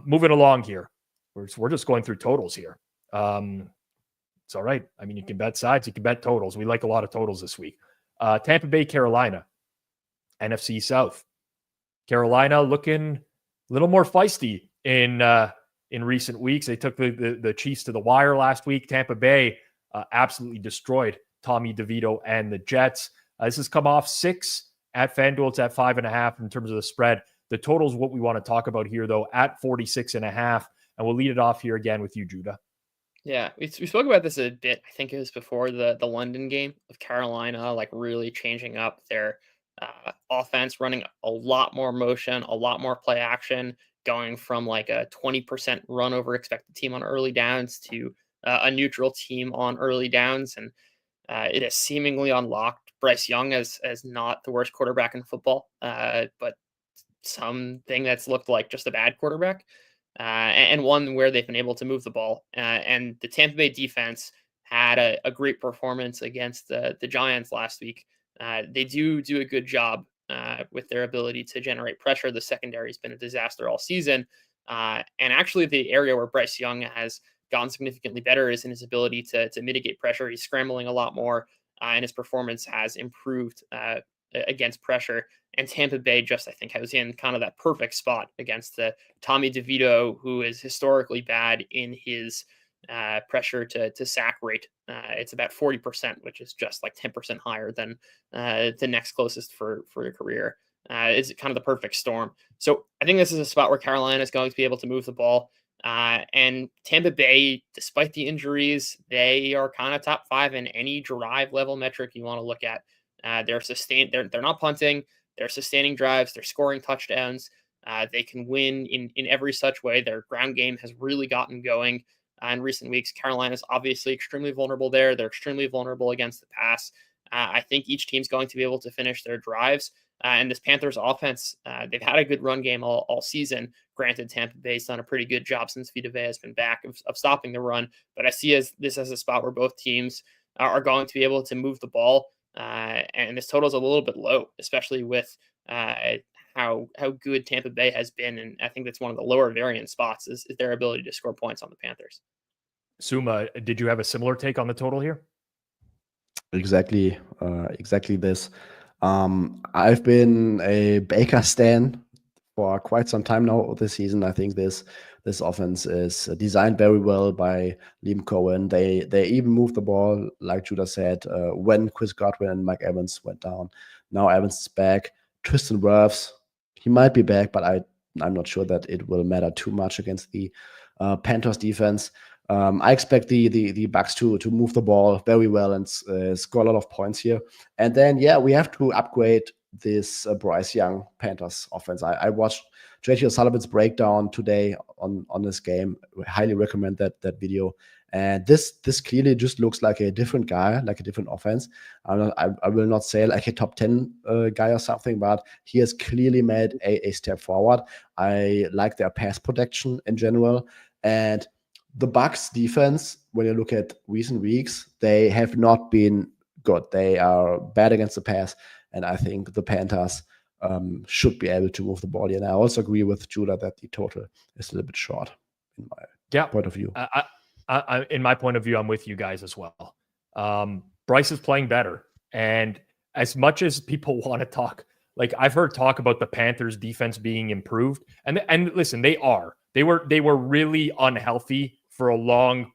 Moving along here. We're just going through totals here. It's all right. I mean, you can bet sides, you can bet totals. We like a lot of totals this week. Tampa Bay, Carolina, NFC South. Carolina looking a little more feisty in recent weeks. They took the Chiefs to the wire last week. Tampa Bay absolutely destroyed Tommy DeVito and the Jets. This has come off 6 at FanDuel. It's at 5.5 in terms of the spread. The total is what we want to talk about here, though, at 46.5. And we'll lead it off here again with you, Judah. Yeah, we spoke about this a bit. I think it was before the London game of Carolina, like really changing up their offense, running a lot more motion, a lot more play action, going from like a 20% run over expected team on early downs to a neutral team on early downs. And it has seemingly unlocked Bryce Young as not the worst quarterback in football, but something that's looked like just a bad quarterback. And one where they've been able to move the ball. And the Tampa Bay defense had a great performance against the Giants last week. They do a good job with their ability to generate pressure. The secondary has been a disaster all season. And actually, the area where Bryce Young has gotten significantly better is in his ability to mitigate pressure. He's scrambling a lot more, and his performance has improved against pressure. And Tampa Bay just, I think, was in kind of that perfect spot against the Tommy DeVito, who is historically bad in his pressure to sack rate. It's about 40%, which is just like 10% higher than the next closest for a career. It's kind of the perfect storm. So I think this is a spot where Carolina is going to be able to move the ball. And Tampa Bay, despite the injuries, they are kind of top 5 in any drive level metric you want to look at. They're sustained. They're not punting. They're sustaining drives. They're scoring touchdowns. They can win in every such way. Their ground game has really gotten going in recent weeks. Carolina's obviously extremely vulnerable there. They're extremely vulnerable against the pass. I think each team's going to be able to finish their drives. And this Panthers offense, they've had a good run game all season. Granted, Tampa Bay's done a pretty good job since Vita Vea has been back of stopping the run. But I see this as a spot where both teams are going to be able to move the ball. And this total is a little bit low, especially with how good Tampa Bay has been. And I think that's one of the lower variance spots is their ability to score points on the Panthers. Suma, did you have a similar take on the total here? Exactly this. I've been a Baker stan for quite some time now this season. I think this offense is designed very well by Liam Cohen. They even moved the ball, like Judah said, when Chris Godwin and Mike Evans went down. Now Evans is back. Tristan Wirfs, he might be back, but I'm not sure that it will matter too much against the Panthers defense. I expect the Bucs to move the ball very well and score a lot of points here. And then, we have to upgrade this Bryce Young Panthers offense. I watched JT O'Sullivan's breakdown today on this game. I highly recommend that video. And this clearly just looks like a different guy, like a different offense. I will not say like a top 10 guy or something, but he has clearly made a step forward. I like their pass protection in general. And the Bucs defense, when you look at recent weeks, they have not been good. They are bad against the pass, and I think the Panthers should be able to move the ball. And I also agree with Judah that the total is a little bit short in my point of view. In my point of view, I'm with you guys as well. Bryce is playing better, and as much as people want to talk, like I've heard talk about the Panthers defense being improved, and listen, they were really unhealthy for a long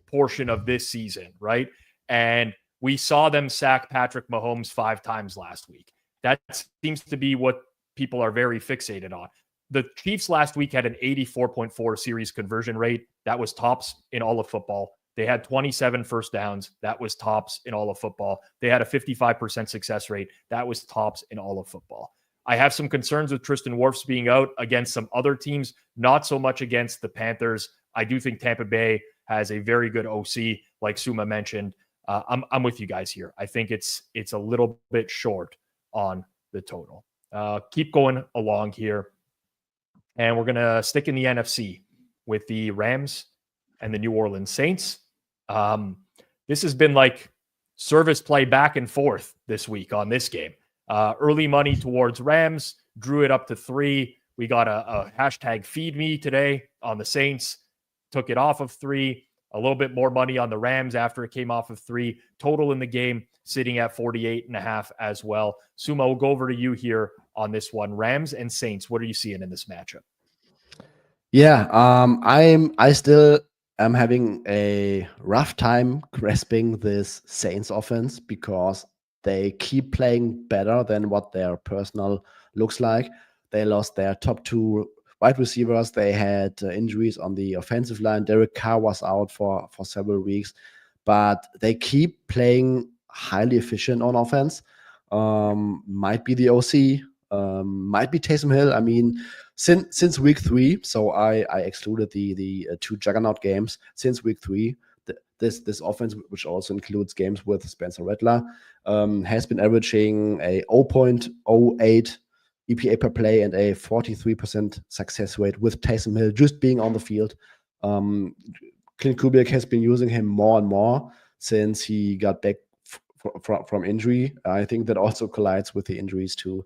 portion of this season, right? And we saw them sack Patrick Mahomes 5 times last week. That seems to be what people are very fixated on. The Chiefs last week had an 84.4 series conversion rate. That was tops in all of football. They had 27 first downs. That was tops in all of football. They had a 55% success rate. That was tops in all of football. I have some concerns with Tristan Wirfs being out against some other teams, not so much against the Panthers. I do think Tampa Bay has a very good OC, like Suma mentioned. I'm with you guys here. I think it's a little bit short on the total. Keep going along here. And we're going to stick in the NFC with the Rams and the New Orleans Saints. This has been like service play back and forth this week on this game. Early money towards Rams, drew it up to 3. We got a hashtag feed me today on the Saints, took it off of 3. A little bit more money on the Rams after it came off of 3. Total in the game sitting at 48.5 as well. Suma, we'll go over to you here on this one. Rams and Saints, what are you seeing in this matchup? Yeah, I still am having a rough time grasping this Saints offense because they keep playing better than what their personnel looks like. They lost their top 2 wide receivers. They had injuries on the offensive line. Derek Carr was out for several weeks, but they keep playing highly efficient on offense. Might be the OC, might be Taysom Hill. I mean, since week 3, so I excluded the 2 juggernaut games. Since week 3, this offense, which also includes games with Spencer Rattler, has been averaging a 0.08 EPA per play and a 43% success rate with Taysom Hill just being on the field. Clint Kubiak has been using him more and more since he got back from injury. I think that also collides with the injuries to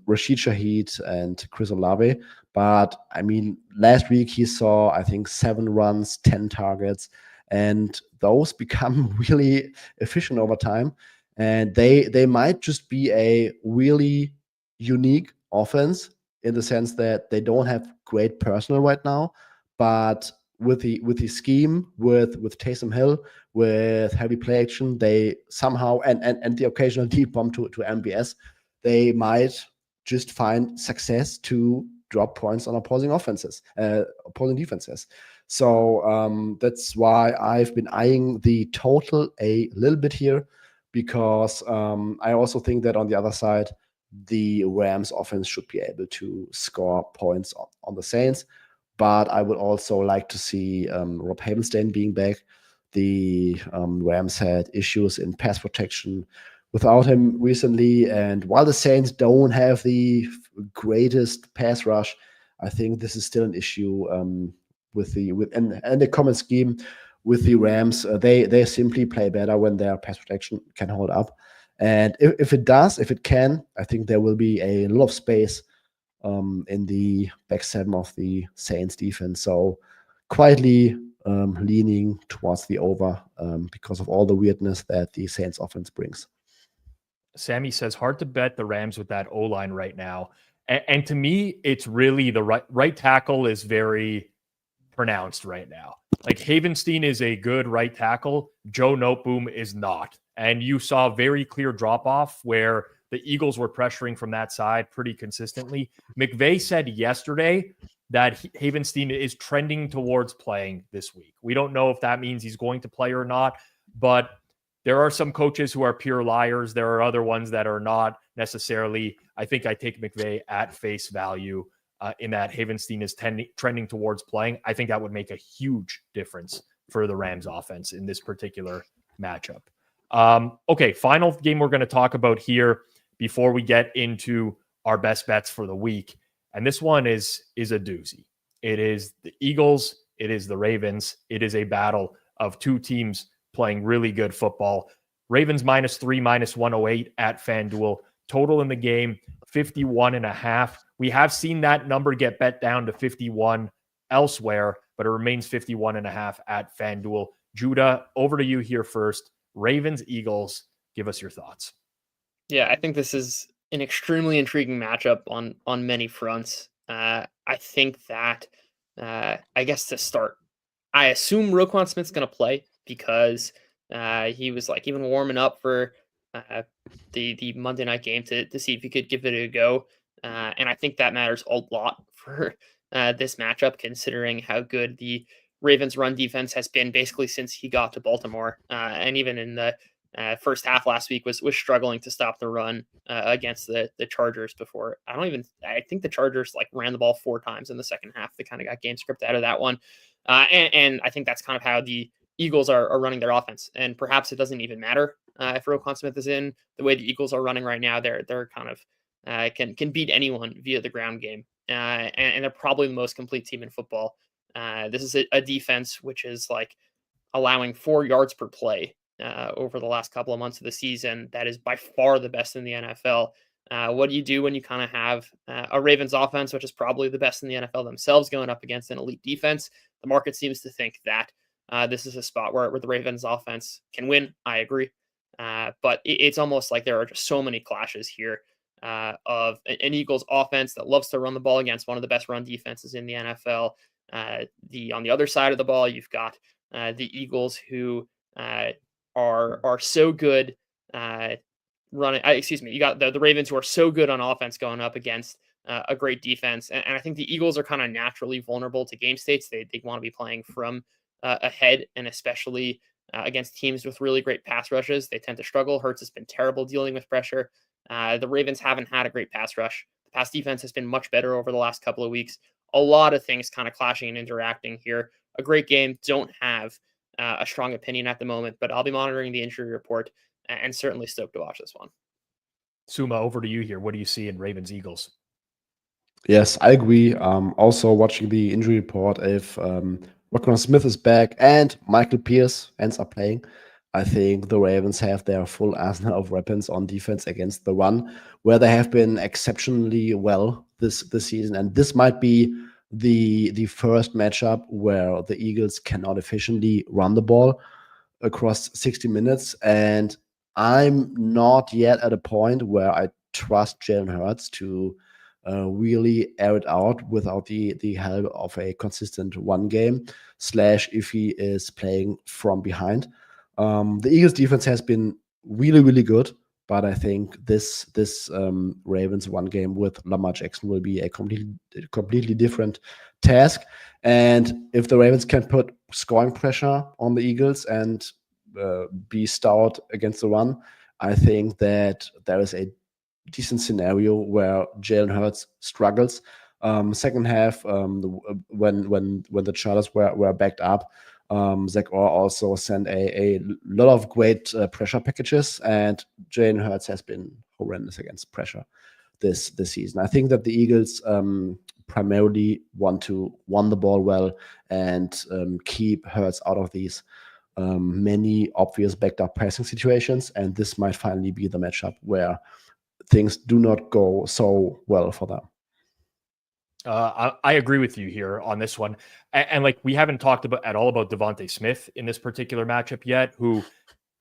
Rashid Shaheed and Chris Olave. But I mean, last week he saw, I think, 7 runs, 10 targets, and those become really efficient over time. And they might just be a really unique offense in the sense that they don't have great personnel right now, but with the scheme, with Taysom Hill, with heavy play action, they somehow and the occasional deep bomb to MBS, they might just find success to drop points on opposing defenses. So that's why I've been eyeing the total a little bit here, because I also think that on the other side, the Rams offense should be able to score points on the Saints. But I would also like to see Rob Havenstein being back. The Rams had issues in pass protection without him recently, and while the Saints don't have the greatest pass rush, I think this is still an issue with the common scheme with the Rams. They simply play better when their pass protection can hold up, and if it can, I think there will be a lot of space in the back 7 of the Saints defense. So quietly leaning towards the over because of all the weirdness that the Saints offense brings. Sammy says, hard to bet the Rams with that O-line right now. And to me, it's really the right tackle is very pronounced right now. Like Havenstein is a good right tackle. Joe Noteboom is not. And you saw a very clear drop-off where the Eagles were pressuring from that side pretty consistently. McVay said yesterday that Havenstein is trending towards playing this week. We don't know if that means he's going to play or not, but there are some coaches who are pure liars. There are other ones that are not necessarily. I think I take McVay at face value in that Havenstein is trending towards playing. I think that would make a huge difference for the Rams offense in this particular matchup. Okay, final game we're going to talk about here before we get into our best bets for the week. And this one is a doozy. It is the Eagles. It is the Ravens. It is a battle of 2 teams playing really good football. Ravens -3, -108 at Fanduel. Total in the game, 51.5. We have seen that number get bet down to 51 elsewhere, but it remains 51.5 at Fanduel. Judah, over to you here first. Ravens, Eagles, give us your thoughts. Yeah, I think this is an extremely intriguing matchup on many fronts. I think that, I guess to start, I assume Roquan Smith's going to play because he was like even warming up for the Monday night game to see if he could give it a go. And I think that matters a lot for this matchup, considering how good the Ravens' run defense has been basically since he got to Baltimore, and even in the first half last week was struggling to stop the run against the Chargers before. I think the Chargers like ran the ball 4 times in the second half. They kind of got game script out of that one. And I think that's kind of how the Eagles are running their offense. And perhaps it doesn't even matter if Roquan Smith is in. The way the Eagles are running right now, they're kind of can beat anyone via the ground game. And they're probably the most complete team in football. This is a defense which is like allowing 4 yards per play over the last couple of months of the season. That is by far the best in the NFL. What do you do when you kind of have a Ravens offense, which is probably the best in the NFL themselves, going up against an elite defense? The market seems to think that this is a spot where the Ravens offense can win. I agree. But it's almost like there are just so many clashes here of an Eagles offense that loves to run the ball against one of the best run defenses in the NFL. On the other side of the ball, you've got the Eagles who are so good running. You got the Ravens who are so good on offense going up against a great defense, and I think the Eagles are kind of naturally vulnerable to game states. They want to be playing from ahead, and especially against teams with really great pass rushes, they tend to struggle. Hurts has been terrible dealing with pressure. The Ravens haven't had a great pass rush. The pass defense has been much better over the last couple of weeks. A lot of things kind of clashing and interacting here. A great game. Don't have a strong opinion at the moment, but I'll be monitoring the injury report and certainly stoked to watch this one. Suma, over to you here. What do you see in Ravens Eagles? Yes, I agree. Also watching the injury report, if Roquan Smith is back and Michael Pierce ends up playing, I think the Ravens have their full arsenal of weapons on defense against the run, where they have been exceptionally well this season. And this might be the first matchup where the Eagles cannot efficiently run the ball across 60 minutes. And I'm not yet at a point where I trust Jalen Hurts to really air it out without the help of a consistent one game / if he is playing from behind. The Eagles defense has been really, really good, but I think this Ravens one game with Lamar Jackson will be a completely different task. And if the Ravens can put scoring pressure on the Eagles and be stout against the run, I think that there is a decent scenario where Jalen Hurts struggles. Second half, when the Chargers were backed up, Zach Orr also sent a lot of great pressure packages, and Jalen Hurts has been horrendous against pressure this season. I think that the Eagles primarily want to run the ball well and keep Hurts out of these many obvious backed up passing situations, and this might finally be the matchup where things do not go so well for them. I agree with you here on this one. And like, we haven't talked at all about Devontae Smith in this particular matchup yet, who,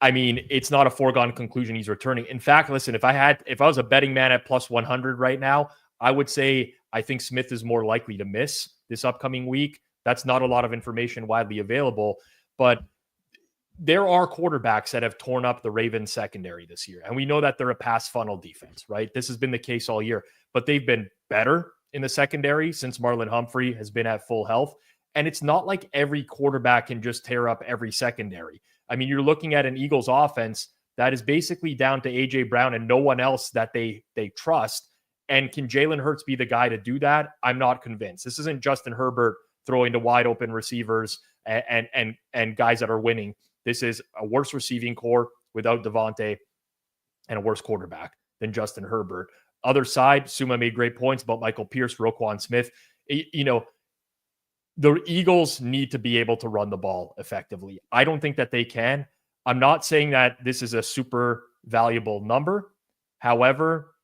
I mean, it's not a foregone conclusion he's returning. In fact, listen, if I was a betting man at plus 100 right now, I would say I think Smith is more likely to miss this upcoming week. That's not a lot of information widely available, but there are quarterbacks that have torn up the Ravens secondary this year. And we know that they're a pass funnel defense, right? This has been the case all year, but they've been better in the secondary since Marlon Humphrey has been at full health. And it's not like every quarterback can just tear up every secondary. I mean, you're looking at an Eagles offense that is basically down to A.J. Brown and no one else that they trust. And can Jalen Hurts be the guy to do that? I'm not convinced. This isn't Justin Herbert throwing to wide open receivers and guys that are winning. This is a worse receiving core without Devontae and a worse quarterback than Justin Herbert. Other side, Suma made great points about Michael Pierce, Roquan Smith. You know, the Eagles need to be able to run the ball effectively. I don't think that they can. I'm not saying that this is a super valuable number. However,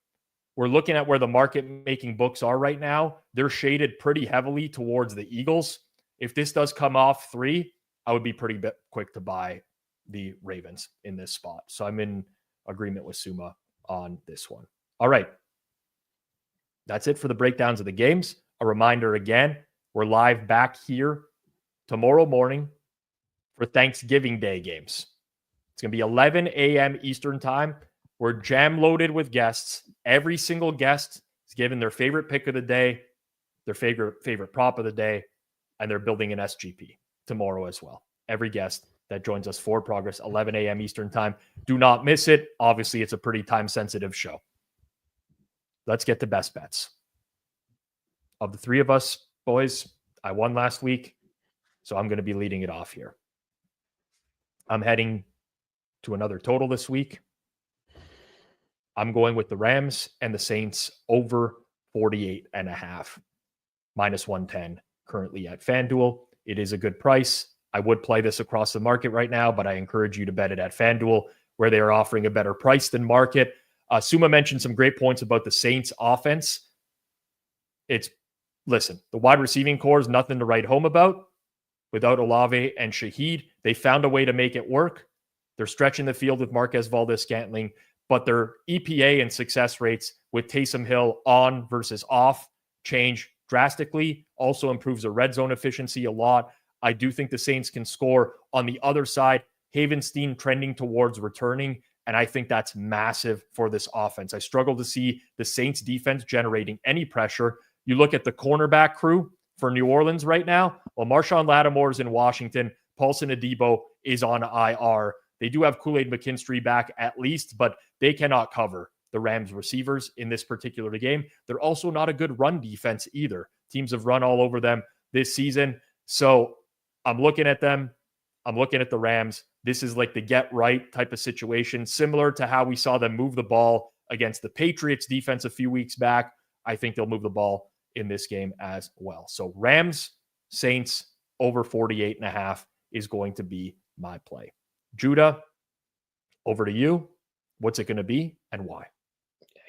we're looking at where the market-making books are right now. They're shaded pretty heavily towards the Eagles. If this does come off 3, I would be pretty quick to buy the Ravens in this spot. So I'm in agreement with Suma on this one. All right. That's it for the breakdowns of the games. A reminder again, we're live back here tomorrow morning for Thanksgiving Day games. It's going to be 11 a.m. Eastern time. We're jam loaded with guests. Every single guest is given their favorite pick of the day, their favorite prop of the day, and they're building an SGP. tomorrow as well. Every guest that joins us for Progress, 11 a.m. Eastern time. Do not miss it. Obviously, it's a pretty time-sensitive show. Let's get to best bets. Of the three of us, boys, I won last week, so I'm going to be leading it off here. I'm heading to another total this week. I'm going with the Rams and the Saints over 48.5, minus 110 currently at Fanduel. It is a good price. I would play this across the market right now, but I encourage you to bet it at Fanduel, where they are offering a better price than market. Suma mentioned some great points about the Saints offense. Listen, the wide receiving core is nothing to write home about. Without Olave and Shaheed, they found a way to make it work. They're stretching the field with Marquez Valdes-Scantling, but their EPA and success rates with Taysom Hill on versus off change drastically. Also improves the red zone efficiency a lot. I do think the Saints can score. On the other side, Havenstein trending towards returning, and I think that's massive for this offense. I struggle to see the Saints defense generating any pressure. You look at the cornerback crew for New Orleans right now. Well, Marshawn Lattimore is in Washington. Paulson Adebo is on IR. They do have Kool-Aid McKinstry back at least, but they cannot cover the Rams receivers in this particular game. They're also not a good run defense either. Teams have run all over them this season. So I'm looking at them. I'm looking at the Rams. This is like the get right type of situation, similar to how we saw them move the ball against the Patriots defense a few weeks back. I think they'll move the ball in this game as well. So Rams, Saints over 48.5 is going to be my play. Judah, over to you. What's it going to be and why?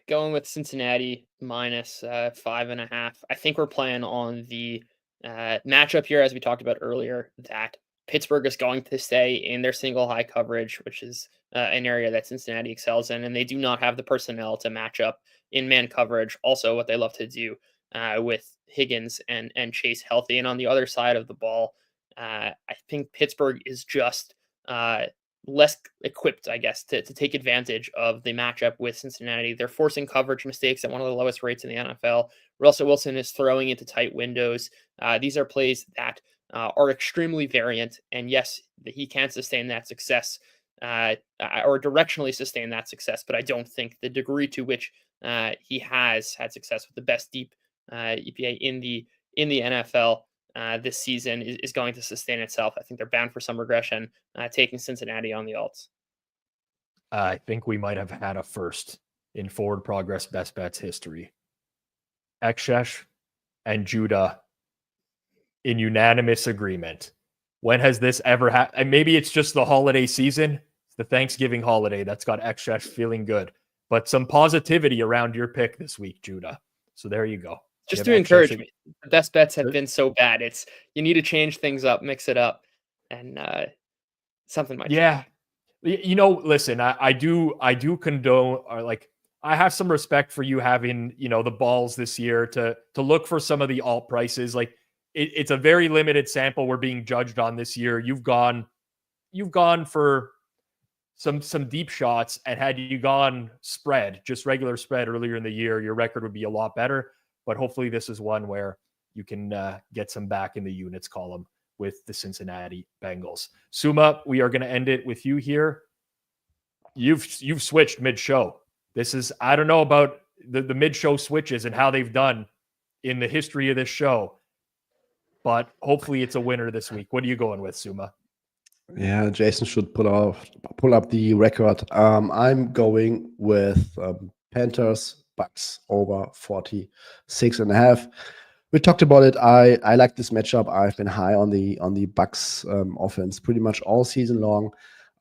Going with Cincinnati minus 5.5. I think we're playing on the matchup here, as we talked about earlier, that Pittsburgh is going to stay in their single high coverage, which is an area that Cincinnati excels in, and they do not have the personnel to match up in man coverage. Also, what they love to do with Higgins and Chase healthy. And on the other side of the ball, I think Pittsburgh is just less equipped, I guess, to take advantage of the matchup with Cincinnati. They're forcing coverage mistakes at one of the lowest rates in the NFL. Russell Wilson is throwing into tight windows. These are plays that are extremely variant. And yes, he can sustain that success or directionally sustain that success. But I don't think the degree to which he has had success with the best deep EPA in the NFL this season is going to sustain itself. I think they're bound for some regression, taking Cincinnati on the alts. I think we might have had a first in Forward Progress Best Bets history. Ekshesh and Judah in unanimous agreement. When has this ever happened? And maybe it's just the holiday season, it's the Thanksgiving holiday that's got Ekshesh feeling good. But some positivity around your pick this week, Judah. So there you go. Just to encourage me. The best bets have been so bad. You need to change things up, mix it up, and something might change. You know, listen, I do condone, or like, I have some respect for you having, the balls this year to look for some of the alt prices. Like it's a very limited sample we're being judged on this year. You've gone for some deep shots, and had you gone spread, just regular spread earlier in the year, your record would be a lot better. But hopefully this is one where you can get some back in the units column with the Cincinnati Bengals. Suma, we are going to end it with you here. You've switched mid-show. This is, I don't know about the mid-show switches and how they've done in the history of this show, but hopefully it's a winner this week. What are you going with, Suma? Yeah, Jason should pull up the record. I'm going with Panthers Bucks over 46.5. We talked about it. I like this matchup. I've been high on the Bucks offense pretty much all season long.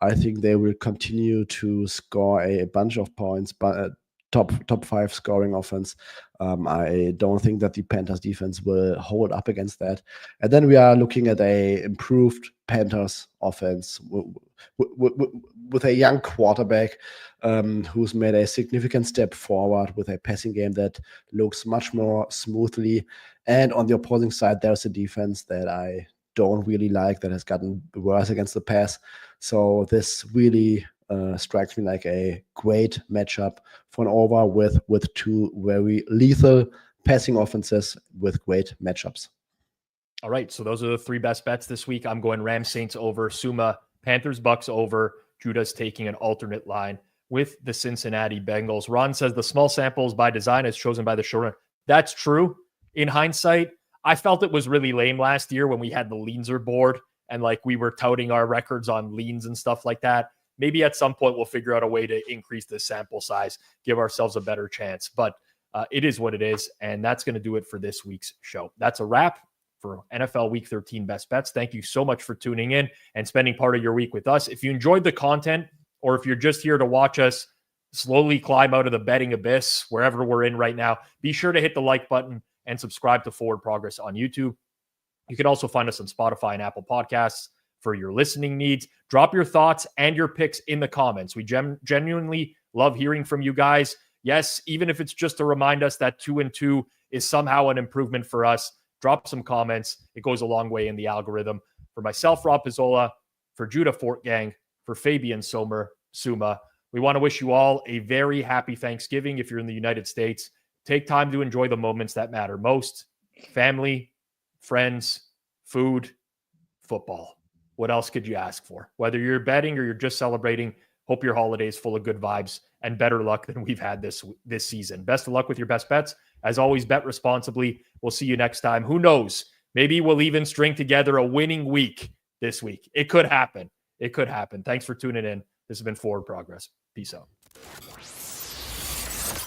I think they will continue to score a bunch of points, but top 5 scoring offense. I don't think that the Panthers defense will hold up against that. And then we are looking at a improved Panthers offense with a young quarterback who's made a significant step forward with a passing game that looks much more smoothly. And on the opposing side, there's a defense that I don't really like, that has gotten worse against the pass. So this really strikes me like a great matchup for an over with two very lethal passing offenses with great matchups. All right, so those are the 3 best bets this week. I'm going Rams Saints over, Suma Panthers Bucks over, Judah's taking an alternate line with the Cincinnati Bengals. Ron says the small samples by design is chosen by the showrunner. That's true. In hindsight, I felt it was really lame last year when we had the leanser board and like we were touting our records on leans and stuff like that. Maybe at some point we'll figure out a way to increase the sample size, give ourselves a better chance. But it is what it is, and that's going to do it for this week's show. That's a wrap for NFL Week 13 Best Bets. Thank you so much for tuning in and spending part of your week with us. If you enjoyed the content, or if you're just here to watch us slowly climb out of the betting abyss, wherever we're in right now, be sure to hit the like button and subscribe to Forward Progress on YouTube. You can also find us on Spotify and Apple Podcasts for your listening needs. Drop your thoughts and your picks in the comments. We genuinely love hearing from you guys. Yes, even if it's just to remind us that 2-2 is somehow an improvement for us, drop some comments. It goes a long way in the algorithm. For myself, Rob Pizzola, for Judah Fortgang, for Fabian Sommer, Suma, we want to wish you all a very happy Thanksgiving. If you're in the United States, take time to enjoy the moments that matter most. Family, friends, food, football. What else could you ask for? Whether you're betting or you're just celebrating, hope your holiday is full of good vibes and better luck than we've had this season. Best of luck with your best bets. As always, bet responsibly. We'll see you next time. Who knows? Maybe we'll even string together a winning week this week. It could happen. It could happen. Thanks for tuning in. This has been Forward Progress. Peace out.